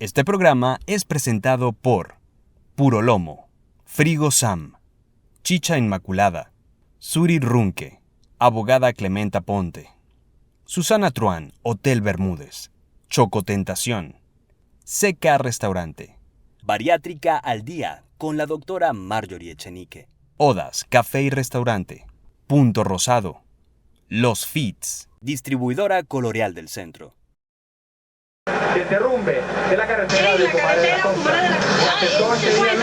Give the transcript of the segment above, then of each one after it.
Este programa es presentado por Puro Lomo, Frigo Sam, Chicha Inmaculada, Suri Runque, Abogada Clementa Ponte, Susana Truán, Hotel Bermúdez, Choco Tentación, CK Restaurante, Bariátrica al Día con la doctora Marjorie Echenique, Odas Café y Restaurante, Punto Rosado, Los Fits, Distribuidora Coloreal del Centro. El derrumbe de la carretera de Comare de la Costa.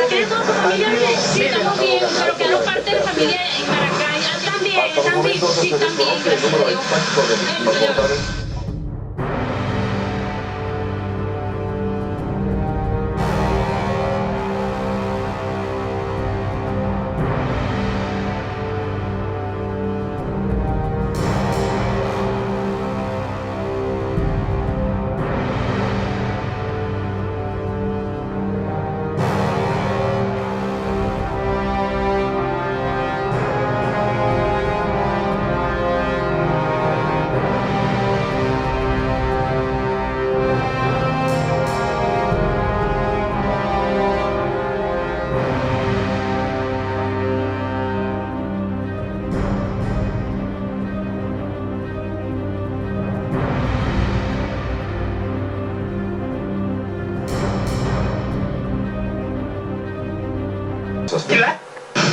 ¿Tiene toda su familia bien? Sí, estamos bien, pero que no parte de la familia en Maracay. Están bien, sí, también, gracias a Dios.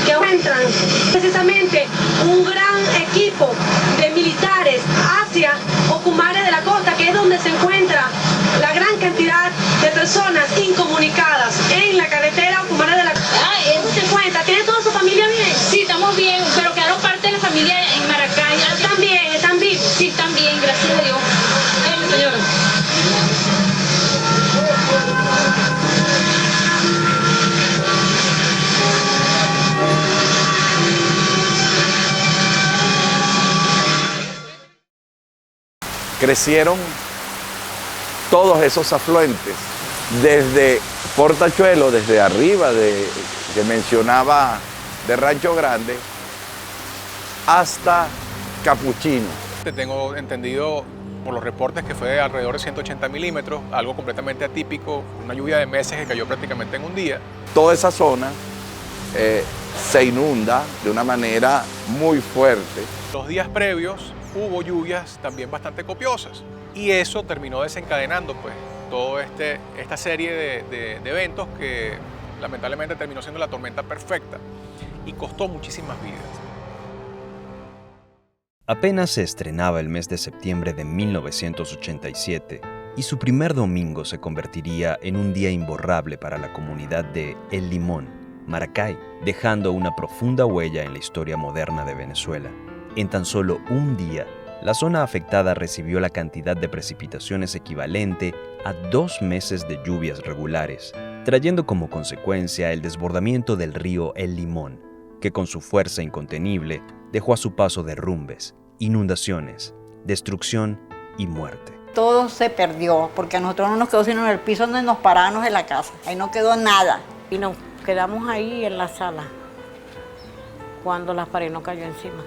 Que encuentran precisamente un gran equipo de militares hacia Ocumare de la Costa, que es donde se encuentra la gran cantidad de personas incomunicadas en la carretera Ocumare de la Costa. ¿Dónde se encuentra? ¿Tiene toda su familia bien? Sí, estamos bien, pero quedaron parte de la familia en Maracay. ¿Están bien? ¿Están vivos? Sí, están bien, gracias a Dios. Señora. Crecieron todos esos afluentes, desde Portachuelo, desde arriba que mencionaba de Rancho Grande, hasta Capuchino. Tengo entendido por los reportes que fue de alrededor de 180 milímetros, algo completamente atípico, una lluvia de meses que cayó prácticamente en un día. Toda esa zona se inunda de una manera muy fuerte. Los días previos hubo lluvias también bastante copiosas y eso terminó desencadenando pues toda esta serie de eventos que lamentablemente terminó siendo la tormenta perfecta y costó muchísimas vidas. Apenas se estrenaba el mes de septiembre de 1987 y su primer domingo se convertiría en un día imborrable para la comunidad de El Limón, Maracay, dejando una profunda huella en la historia moderna de Venezuela. En tan solo un día, la zona afectada recibió la cantidad de precipitaciones equivalente a 2 meses de lluvias regulares, trayendo como consecuencia el desbordamiento del río El Limón, que con su fuerza incontenible dejó a su paso derrumbes, inundaciones, destrucción y muerte. Todo se perdió, porque a nosotros no nos quedó sino en el piso donde nos parábamos de la casa. Ahí no quedó nada. Y nos quedamos ahí en la sala, cuando la pared nos cayó encima.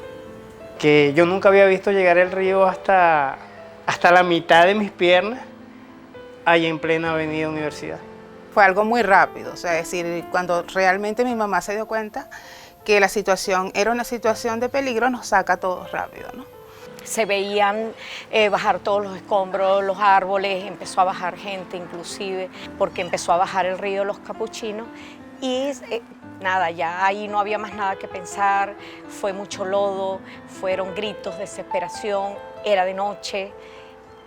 Que yo nunca había visto llegar el río hasta la mitad de mis piernas, allá en plena avenida Universidad. Fue algo muy rápido, o sea, es decir, cuando realmente mi mamá se dio cuenta que la situación era una situación de peligro, nos saca a todos rápido, ¿no? Se veían bajar todos los escombros, los árboles, empezó a bajar gente inclusive, porque empezó a bajar el río Los Capuchinos y nada, ya ahí no había más nada que pensar, fue mucho lodo, fueron gritos, desesperación, era de noche,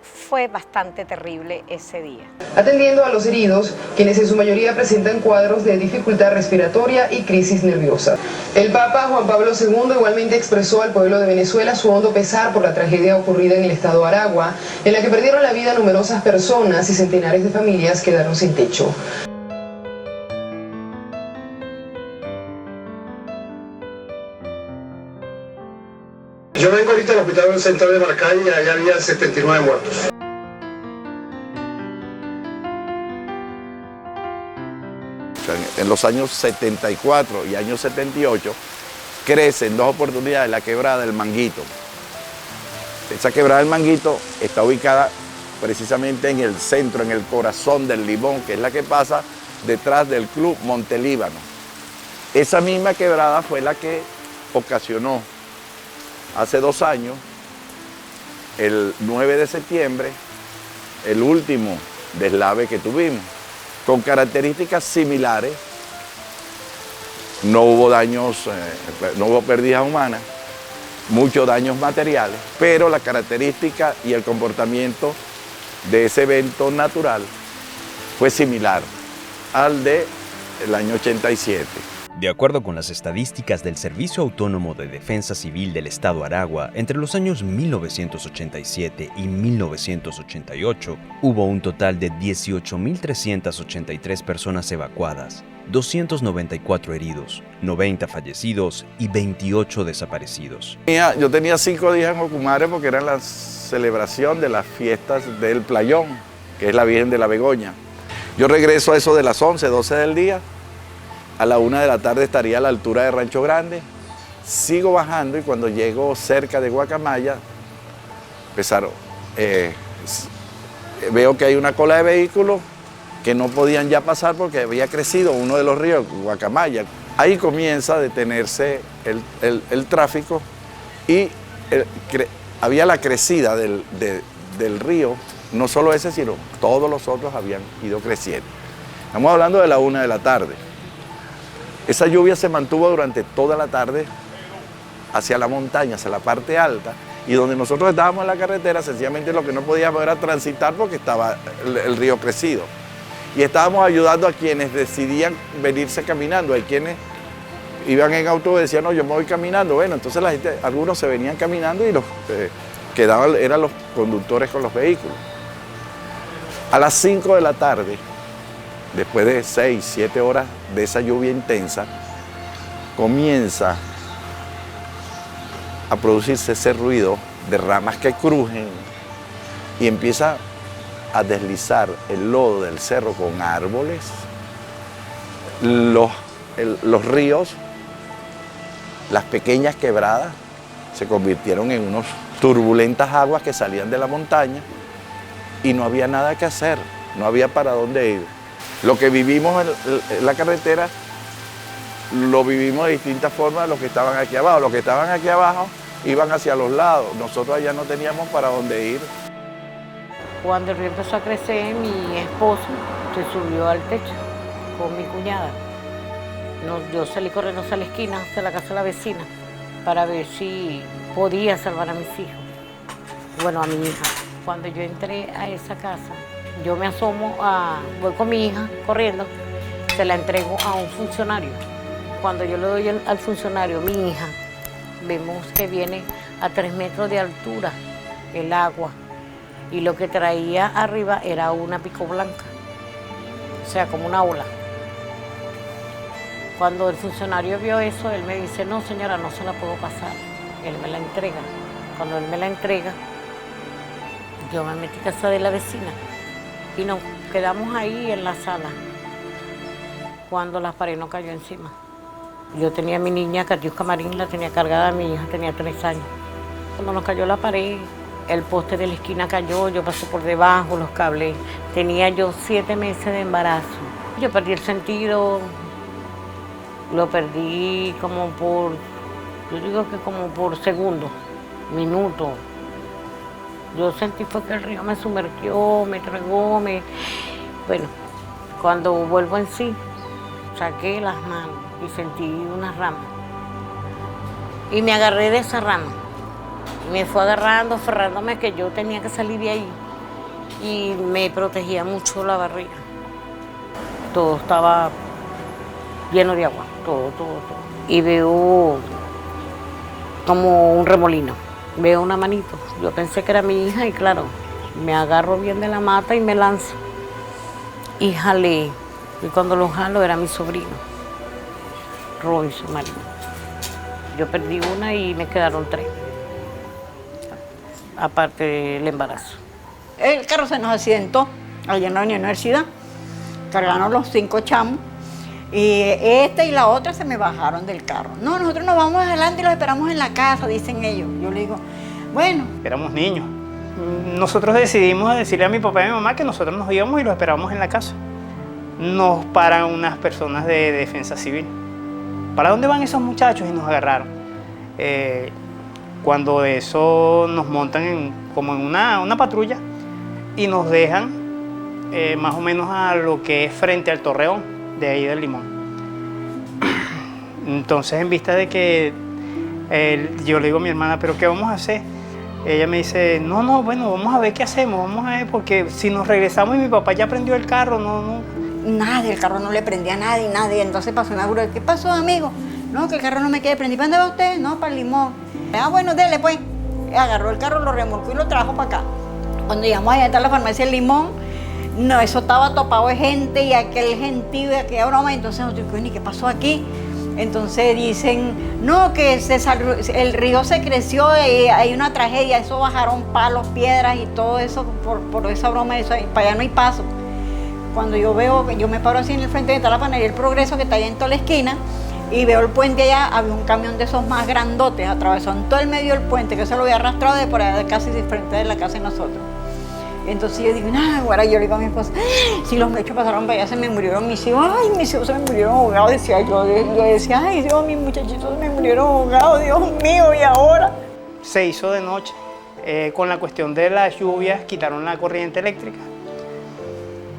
fue bastante terrible ese día. Atendiendo a los heridos, quienes en su mayoría presentan cuadros de dificultad respiratoria y crisis nerviosa. El Papa Juan Pablo II igualmente expresó al pueblo de Venezuela su hondo pesar por la tragedia ocurrida en el estado de Aragua, en la que perdieron la vida numerosas personas y centenares de familias quedaron sin techo. Yo vengo ahorita al Hospital Central de Maracay y allá había 79 muertos. En los años 74 y años 78 crece en 2 oportunidades la quebrada del Manguito. Esa quebrada del Manguito está ubicada precisamente en el centro, en el corazón del Limón, que es la que pasa detrás del Club Montelíbano. Esa misma quebrada fue la que ocasionó hace 2 años, el 9 de septiembre, el último deslave que tuvimos, con características similares. No hubo daños, no hubo pérdidas humanas, muchos daños materiales, pero la característica y el comportamiento de ese evento natural fue similar al del año 87. De acuerdo con las estadísticas del Servicio Autónomo de Defensa Civil del Estado Aragua, entre los años 1987 y 1988 hubo un total de 18.383 personas evacuadas, 294 heridos, 90 fallecidos y 28 desaparecidos. Yo tenía 5 días en Ocumare porque era la celebración de las fiestas del Playón, que es la Virgen de la Begoña. Yo regreso a eso de las 11, 12 del día. A la 1 de la tarde estaría a la altura de Rancho Grande. Sigo bajando y cuando llego cerca de Guacamaya, veo que hay una cola de vehículos que no podían ya pasar porque había crecido uno de los ríos, Guacamaya. Ahí comienza a detenerse el tráfico y había la crecida del río, no solo ese, sino todos los otros habían ido creciendo. Estamos hablando de la 1 de la tarde. Esa lluvia se mantuvo durante toda la tarde hacia la montaña, hacia la parte alta, y donde nosotros estábamos en la carretera, sencillamente lo que no podíamos era transitar porque estaba el río crecido. Y estábamos ayudando a quienes decidían venirse caminando. Hay quienes iban en auto y decían, no, yo me voy caminando. Bueno, entonces la gente, algunos se venían caminando y los quedaban, eran los conductores con los vehículos. A las 5 de la tarde, después de 6, 7 horas de esa lluvia intensa, comienza a producirse ese ruido de ramas que crujen y empieza a deslizar el lodo del cerro con árboles. Los ríos, las pequeñas quebradas, se convirtieron en unas turbulentas aguas que salían de la montaña y no había nada que hacer, no había para dónde ir. Lo que vivimos en la carretera, lo vivimos de distintas formas los que estaban aquí abajo. Los que estaban aquí abajo iban hacia los lados, nosotros allá no teníamos para dónde ir. Cuando el río empezó a crecer, mi esposo se subió al techo con mi cuñada. Yo salí corriendo hacia la esquina, hacia la casa de la vecina, para ver si podía salvar a mis hijos. Bueno, a mi hija. Cuando yo entré a esa casa, yo me asomo, voy con mi hija corriendo, se la entrego a un funcionario. Cuando yo le doy al funcionario, mi hija, vemos que viene a 3 metros de altura el agua y lo que traía arriba era una pico blanca, o sea, como una ola. Cuando el funcionario vio eso, él me dice, no señora, no se la puedo pasar. Él me la entrega. Cuando él me la entrega, yo me metí a casa de la vecina y nos quedamos ahí en la sala cuando la pared nos cayó encima. Yo tenía a mi niña, Catiusca Marín, la tenía cargada, mi hija tenía 3 años. Cuando nos cayó la pared, el poste de la esquina cayó, yo pasé por debajo, los cables. Tenía yo 7 meses de embarazo. Yo perdí el sentido, lo perdí como por, yo digo que como por segundos, minutos. Yo sentí fue que el río me sumergió, me tragó, Bueno, cuando vuelvo en sí, saqué las manos y sentí una rama. Y me agarré de esa rama. Y me fue agarrando, aferrándome que yo tenía que salir de ahí. Y me protegía mucho la barriga. Todo estaba lleno de agua, todo. Y veo como un remolino. Veo una manito, yo pensé que era mi hija y claro, me agarro bien de la mata y me lanzo. Y jalé, y cuando lo jalo era mi sobrino, Roy, su marido. Yo perdí una y me quedaron 3, aparte del embarazo. El carro se nos accidentó allá en la universidad, cargaron los 5 chamos y esta y la otra se me bajaron del carro. No, nosotros nos vamos adelante y los esperamos en la casa, dicen ellos. Yo le digo, bueno. Éramos niños, Nosotros decidimos decirle a mi papá y a mi mamá que nosotros nos íbamos y los esperábamos en la casa. Nos paran unas personas de defensa civil. ¿Para dónde van esos muchachos? Y nos agarraron. Cuando de eso nos montan como en una patrulla y nos dejan más o menos a lo que es frente al Torreón, de ahí del Limón. Entonces, en vista de que yo le digo a mi hermana, ¿pero qué vamos a hacer? Ella me dice, no, bueno, vamos a ver qué hacemos, vamos a ver, porque si nos regresamos y mi papá ya prendió el carro, Nadie, el carro no le prendía a nadie. Entonces pasó una grúa, ¿qué pasó, amigo? No, que el carro no me quede prendido. ¿Para dónde va usted? No, para el Limón. Ah, bueno, dele pues. Agarró el carro, lo remolcó y lo trajo para acá. Cuando llegamos allá a la farmacia del Limón, no, eso estaba topado de gente y aquel gentío y aquella broma. Entonces nosotros dijimos, ¿qué pasó aquí? Entonces dicen, no, que el río se creció y hay una tragedia. Eso bajaron palos, piedras y todo eso por esa broma. Eso, para allá no hay paso. Cuando yo me paro así en el frente de la panadería El Progreso, que está ahí en toda la esquina, y veo el puente allá, había un camión de esos más grandotes, atravesó en todo el medio del puente, que se lo había arrastrado de por allá, casi de frente de la casa de nosotros. Entonces yo digo, ahora yo le digo a mi esposa, si los mechos pasaron para allá, se me murieron mis hijos, mis hijos se me murieron ahogados, decía yo decía, Dios, mis muchachitos se me murieron ahogados, Dios mío, ¿y ahora? Se hizo de noche, con la cuestión de las lluvias, quitaron la corriente eléctrica.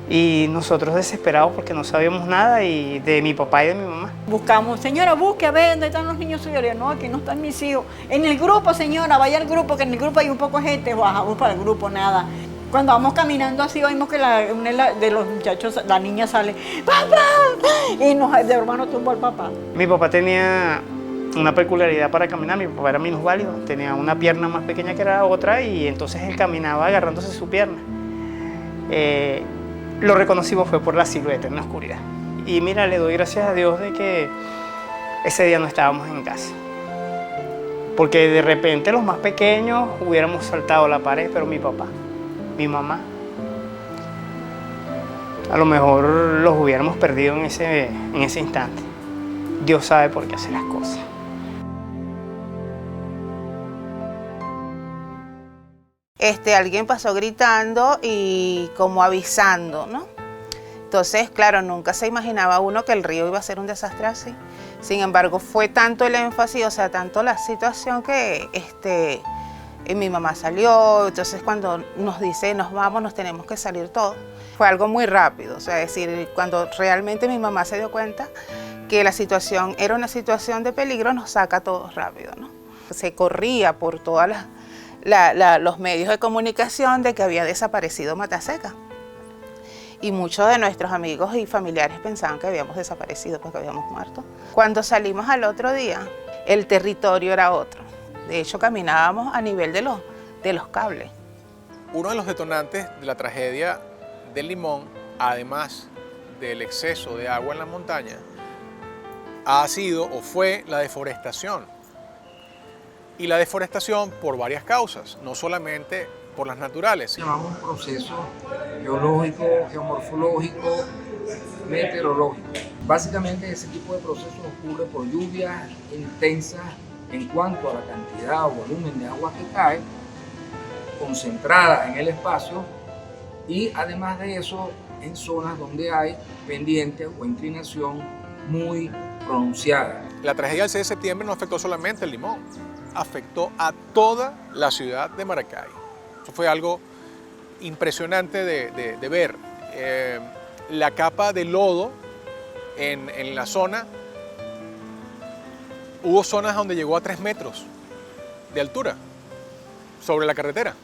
Y nosotros desesperados porque no sabíamos nada y de mi papá y de mi mamá. Buscamos, señora, busque a ver dónde están los niños suyos. No, aquí no están mis hijos. En el grupo, señora, vaya al grupo, que en el grupo hay un poco de gente. Bajamos para el grupo, nada. Cuando vamos caminando así, oímos que una de los muchachos, la niña sale, ¡papá! Y de hermano tumbó al papá. Mi papá tenía una peculiaridad para caminar. Mi papá era minusválido, tenía una pierna más pequeña que la otra y entonces él caminaba agarrándose su pierna. Lo reconocimos fue por la silueta en la oscuridad. Y mira, le doy gracias a Dios de que ese día no estábamos en casa. Porque de repente los más pequeños hubiéramos saltado la pared, pero mi papá, mi mamá, a lo mejor los hubiéramos perdido en ese instante. Dios sabe por qué hace las cosas. Alguien pasó gritando y como avisando, ¿no? Entonces, claro, nunca se imaginaba uno que el río iba a ser un desastre así. Sin embargo, fue tanto el énfasis, o sea, tanto la situación que mi mamá salió. Entonces, cuando nos dice, nos vamos, nos tenemos que salir todos. Fue algo muy rápido, o sea, es decir, cuando realmente mi mamá se dio cuenta que la situación era una situación de peligro, nos saca a todos rápido, ¿no? Se corría por todas los medios de comunicación de que había desaparecido Mataseca. Y muchos de nuestros amigos y familiares pensaban que habíamos desaparecido porque habíamos muerto. Cuando salimos al otro día, el territorio era otro. De hecho, caminábamos a nivel de los cables. Uno de los detonantes de la tragedia del Limón, además del exceso de agua en la montaña, ha sido o fue la deforestación. Y la deforestación por varias causas, no solamente por las naturales. Llamamos un proceso geológico, geomorfológico, meteorológico. Básicamente ese tipo de procesos ocurre por lluvias intensas en cuanto a la cantidad o volumen de agua que cae, concentrada en el espacio, y además de eso en zonas donde hay pendiente o inclinación muy pronunciada. La tragedia del 6 de septiembre no afectó solamente el Limón, afectó a toda la ciudad de Maracay. Eso fue algo impresionante de ver. La capa de lodo en la zona, hubo zonas donde llegó a 3 metros de altura sobre la carretera.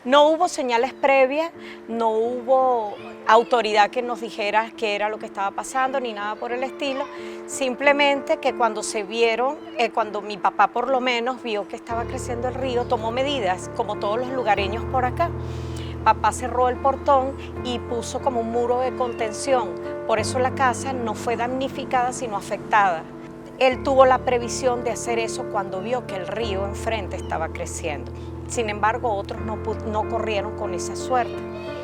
No hubo señales previas, no hubo autoridad que nos dijera qué era lo que estaba pasando, ni nada por el estilo. Simplemente que cuando se vieron, cuando mi papá por lo menos vio que estaba creciendo el río, tomó medidas, como todos los lugareños por acá. Papá cerró el portón y puso como un muro de contención. Por eso la casa no fue damnificada, sino afectada. Él tuvo la previsión de hacer eso cuando vio que el río enfrente estaba creciendo. Sin embargo, otros no corrieron con esa suerte.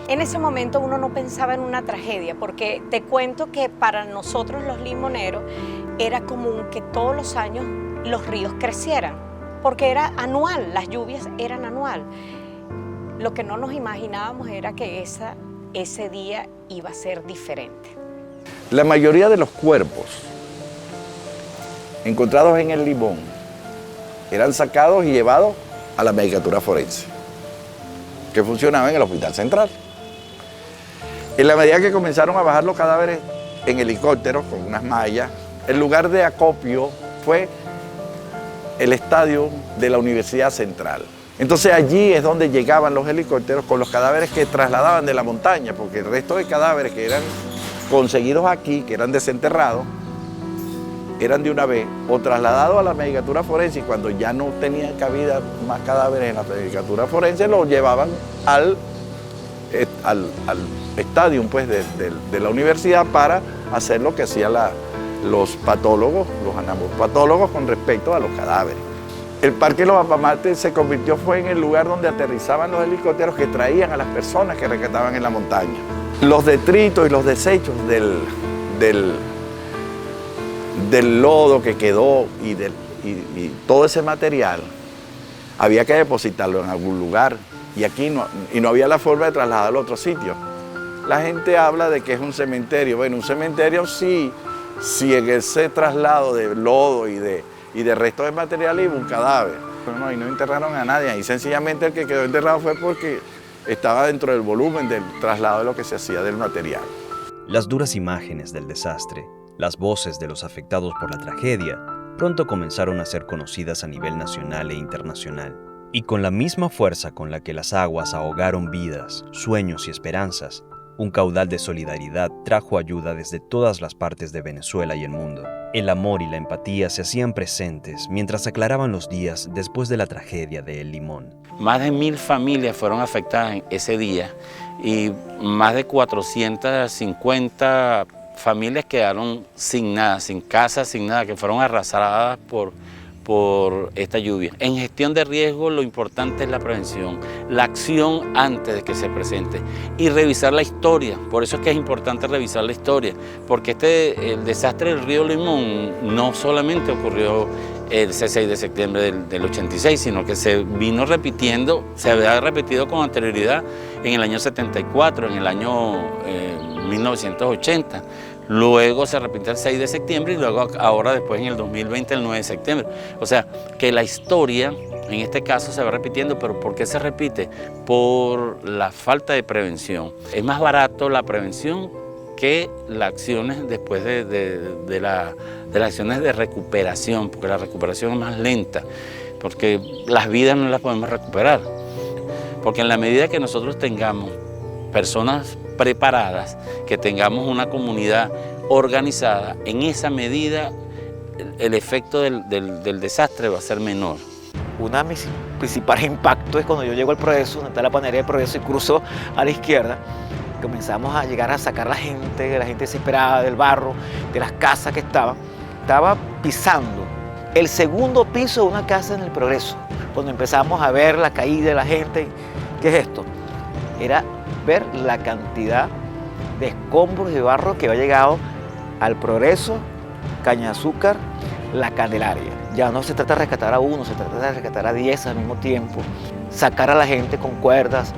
En ese momento uno no pensaba en una tragedia, porque te cuento que para nosotros los limoneros era común que todos los años los ríos crecieran, porque era anual, las lluvias eran anual. Lo que no nos imaginábamos era que ese día iba a ser diferente. La mayoría de los cuerpos encontrados en El Limón eran sacados y llevados a la medicatura forense, que funcionaba en el Hospital Central. En la medida que comenzaron a bajar los cadáveres en helicópteros con unas mallas, el lugar de acopio fue el estadio de la Universidad Central. Entonces allí es donde llegaban los helicópteros con los cadáveres que trasladaban de la montaña, porque el resto de cadáveres que eran conseguidos aquí, que eran desenterrados, eran de una vez o trasladados a la medicatura forense, y cuando ya no tenían cabida más cadáveres en la medicatura forense, los llevaban al estadio pues, de la universidad para hacer lo que hacían los patólogos, los anatomopatólogos con respecto a los cadáveres. El Parque Los Apamates se convirtió en el lugar donde aterrizaban los helicópteros que traían a las personas que rescataban en la montaña. Los detritos y los desechos del lodo que quedó y todo ese material había que depositarlo en algún lugar, y aquí no había la forma de trasladarlo a otro sitio. La gente habla de que es un cementerio. Bueno, un cementerio sí, si en ese traslado de lodo y de restos de material iba un cadáver. Pero y no enterraron a nadie, y sencillamente el que quedó enterrado fue porque estaba dentro del volumen del traslado de lo que se hacía del material. Las duras imágenes del desastre, las voces de los afectados por la tragedia, pronto comenzaron a ser conocidas a nivel nacional e internacional. Y con la misma fuerza con la que las aguas ahogaron vidas, sueños y esperanzas, un caudal de solidaridad trajo ayuda desde todas las partes de Venezuela y el mundo. El amor y la empatía se hacían presentes mientras aclaraban los días después de la tragedia de El Limón. Más de 1000 familias fueron afectadas en ese día y más de 450 familias quedaron sin nada, sin casa, sin nada, que fueron arrasadas por esta lluvia. En gestión de riesgo lo importante es la prevención, la acción antes de que se presente y revisar la historia. Por eso es que es importante revisar la historia, porque el desastre del río Limón no solamente ocurrió el 6 de septiembre del 86, sino que se vino repitiendo, se había repetido con anterioridad en el año 74, en el año 1980. Luego se repite el 6 de septiembre y luego ahora después en el 2020 el 9 de septiembre. O sea, que la historia en este caso se va repitiendo, pero ¿por qué se repite? Por la falta de prevención. Es más barato la prevención que las acciones después de las acciones de recuperación, porque la recuperación es más lenta, porque las vidas no las podemos recuperar. Porque en la medida que nosotros tengamos personas preparadas, que tengamos una comunidad organizada, en esa medida el efecto del desastre va a ser menor. Uno de mis principales impactos es cuando yo llego al Progreso, donde está la panadería del Progreso, y cruzo a la izquierda, comenzamos a llegar a sacar a la gente desesperada del barro, de las casas que estaba pisando el segundo piso de una casa en el Progreso, cuando empezamos a ver la caída de la gente. ¿Qué es esto? Era ver la cantidad de escombros de barro que había llegado al Progreso, Caña de Azúcar, La Candelaria. Ya no se trata de rescatar a uno, se trata de rescatar a 10 al mismo tiempo, sacar a la gente con cuerdas,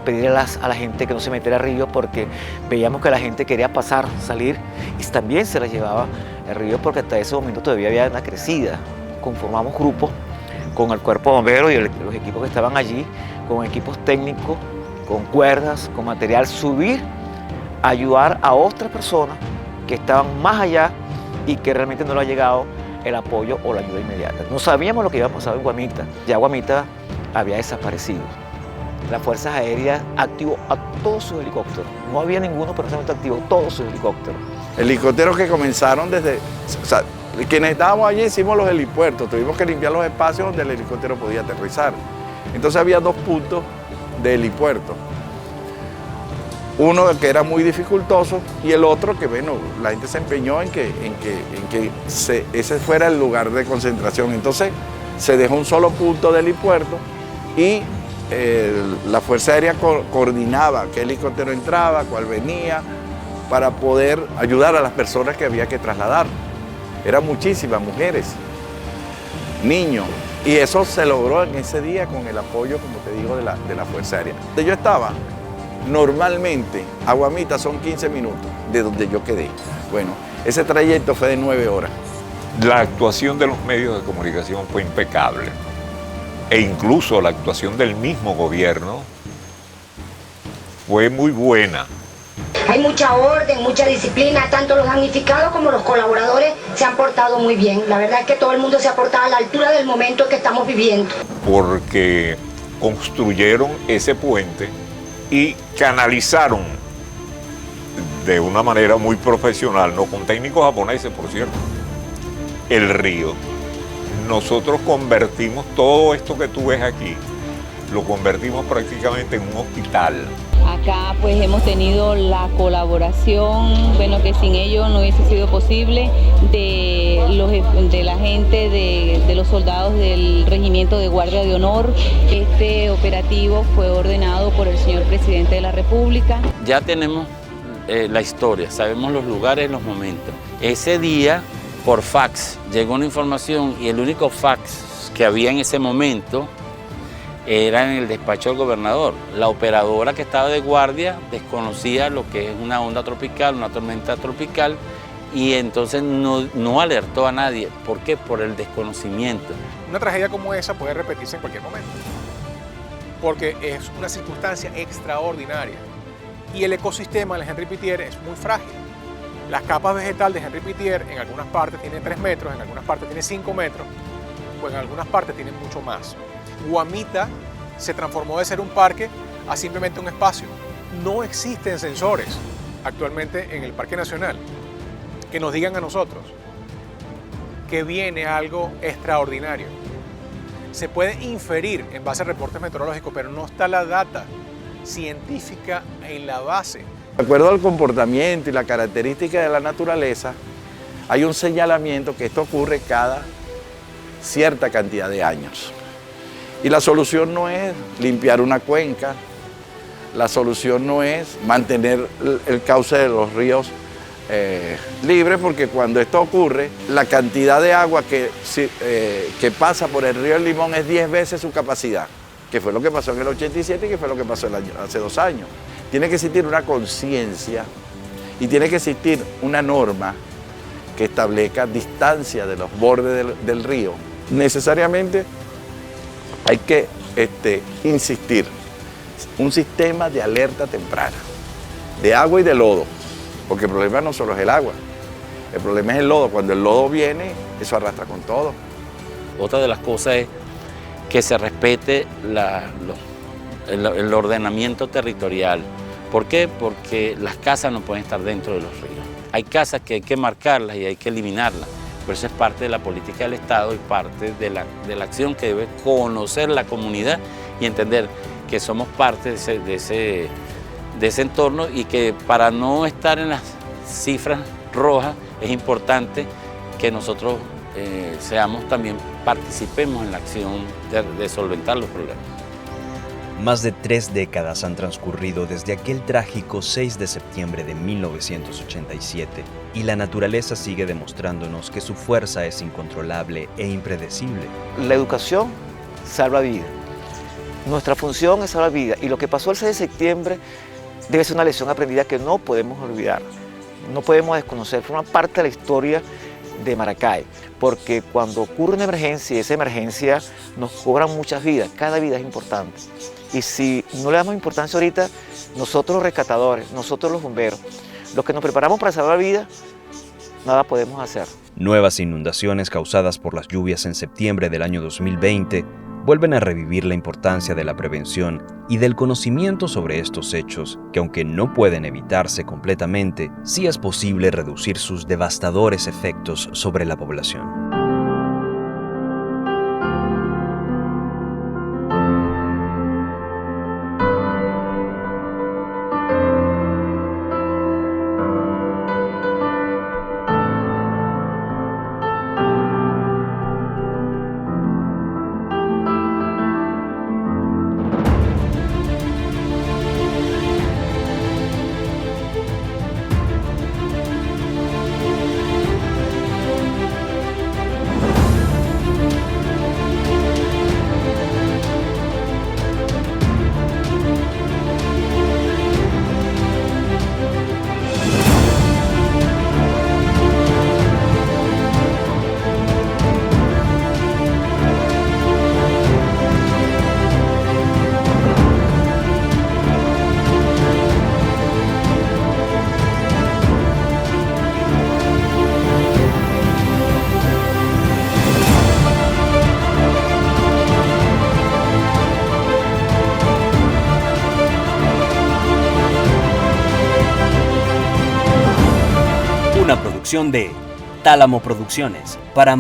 pedirle a la gente que no se metiera al río, porque veíamos que la gente quería pasar, salir, y también se la llevaba el río, porque hasta ese momento todavía había una crecida. Conformamos grupos con el cuerpo bombero y los equipos que estaban allí, con equipos técnicos, con cuerdas, con material, subir, ayudar a otras personas que estaban más allá y que realmente no le ha llegado el apoyo o la ayuda inmediata. No sabíamos lo que iba a pasar en Guamita. Ya Guamita había desaparecido. Las Fuerzas Aéreas activó a todos sus helicópteros. No había ninguno, pero realmente activó todos sus helicópteros. Helicópteros que comenzaron desde... O sea, quienes estábamos allí hicimos los helipuertos, tuvimos que limpiar los espacios donde el helicóptero podía aterrizar. Entonces había 2 puntos de helipuerto. Uno que era muy dificultoso y el otro que, bueno, la gente se empeñó en que ese fuera el lugar de concentración. Entonces se dejó un solo punto de helipuerto y la Fuerza Aérea coordinaba qué helicóptero entraba, cuál venía, para poder ayudar a las personas que había que trasladar. Eran muchísimas mujeres, niños, Y eso se logró en ese día con el apoyo, como te digo, de la Fuerza Aérea. Donde yo estaba, normalmente, a Guamita son 15 minutos de donde yo quedé. Bueno, ese trayecto fue de 9 horas. La actuación de los medios de comunicación fue impecable. E incluso la actuación del mismo gobierno fue muy buena. Hay mucha orden, mucha disciplina, tanto los damnificados como los colaboradores se han portado muy bien. La verdad es que todo el mundo se ha portado a la altura del momento que estamos viviendo. Porque construyeron ese puente y canalizaron de una manera muy profesional, no con técnicos japoneses, por cierto, el río. Nosotros convertimos todo esto que tú ves aquí, lo convertimos prácticamente en un hospital. Acá pues hemos tenido la colaboración, bueno, que sin ello no hubiese sido posible, de la gente, de los soldados del Regimiento de Guardia de Honor. Este operativo fue ordenado por el señor Presidente de la República. Ya tenemos la historia, sabemos los lugares, los momentos. Ese día, por fax, llegó una información y el único fax que había en ese momento era en el despacho del gobernador. La operadora que estaba de guardia desconocía lo que es una onda tropical, una tormenta tropical, y entonces no alertó a nadie. ¿Por qué? Por el desconocimiento. Una tragedia como esa puede repetirse en cualquier momento, porque es una circunstancia extraordinaria. Y el ecosistema del Henri Pittier es muy frágil. Las capas vegetales de Henri Pittier en algunas partes tienen 3 metros, en algunas partes tienen 5 metros, pues en algunas partes tienen mucho más. Guamita se transformó de ser un parque a simplemente un espacio. No existen sensores actualmente en el Parque Nacional que nos digan a nosotros que viene algo extraordinario. Se puede inferir en base a reportes meteorológicos, pero no está la data científica en la base. De acuerdo al comportamiento y la característica de la naturaleza, hay un señalamiento que esto ocurre cada cierta cantidad de años. Y la solución no es limpiar una cuenca, la solución no es mantener el cauce de los ríos libre, porque cuando esto ocurre, la cantidad de agua que pasa por el río El Limón es 10 veces su capacidad, que fue lo que pasó en el 87 y que fue lo que pasó hace 2 años. Tiene que existir una conciencia y tiene que existir una norma que establezca distancia de los bordes del río. Necesariamente hay que insistir, un sistema de alerta temprana, de agua y de lodo, porque el problema no solo es el agua, el problema es el lodo. Cuando el lodo viene, eso arrastra con todo. Otra de las cosas es que se respete el ordenamiento territorial. ¿Por qué? Porque las casas no pueden estar dentro de los ríos. Hay casas que hay que marcarlas y hay que eliminarlas. Por eso es parte de la política del Estado y parte de la acción que debe conocer la comunidad y entender que somos parte de ese entorno, y que para no estar en las cifras rojas es importante que nosotros participemos en la acción de solventar los problemas. Más de 3 décadas han transcurrido desde aquel trágico 6 de septiembre de 1987 y la naturaleza sigue demostrándonos que su fuerza es incontrolable e impredecible. La educación salva vidas. Nuestra función es salvar vidas, y lo que pasó el 6 de septiembre debe ser una lección aprendida que no podemos olvidar, no podemos desconocer, forma parte de la historia de Maracay, porque cuando ocurre una emergencia, y esa emergencia nos cobra muchas vidas, cada vida es importante. Y si no le damos importancia ahorita, nosotros los rescatadores, nosotros los bomberos, los que nos preparamos para salvar vidas, nada podemos hacer. Nuevas inundaciones causadas por las lluvias en septiembre del año 2020 vuelven a revivir la importancia de la prevención y del conocimiento sobre estos hechos, que aunque no pueden evitarse completamente, sí es posible reducir sus devastadores efectos sobre la población. producción de Tálamo Producciones para